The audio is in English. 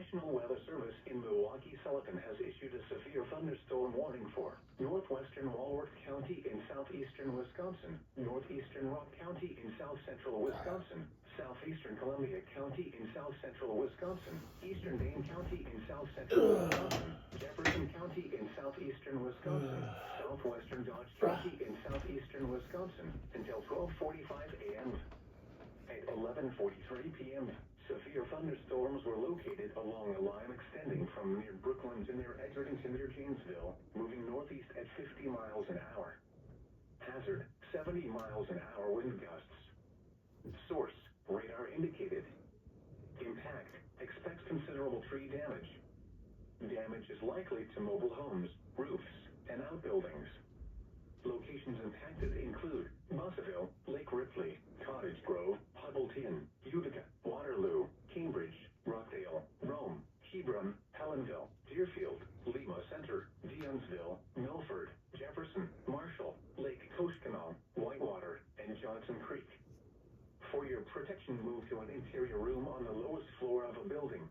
National Weather Service in Milwaukee-Sullivan has issued a severe thunderstorm warning for northwestern Walworth County in southeastern Wisconsin, northeastern Rock County in south-central Wisconsin, southeastern Columbia County in south-central Wisconsin, eastern Dane County in south-central Wisconsin, Jefferson County in southeastern Wisconsin, southwestern Dodge County in southeastern Wisconsin until 12:45 a.m. At 11:43 p.m., severe thunderstorms were located along a line extending from near Brookline to near Edgerton to near Janesville, moving northeast at 50 miles an hour. Hazard, 70 miles an hour wind gusts. Source, radar indicated. Impact, expects considerable tree damage. Damage is likely to mobile homes, roofs, and outbuildings. Locations impacted include Mossville, Lake Ripley, Cottage Grove, Huddleton, Utica, Waterloo, Cambridge, Rockdale, Rome, Hebron, Helenville, Deerfield, Lima Center, Deansville, Milford, Jefferson, Marshall, Lake Koshkonong, Whitewater, and Johnson Creek. For your protection, move to an interior room on the lowest floor of a building.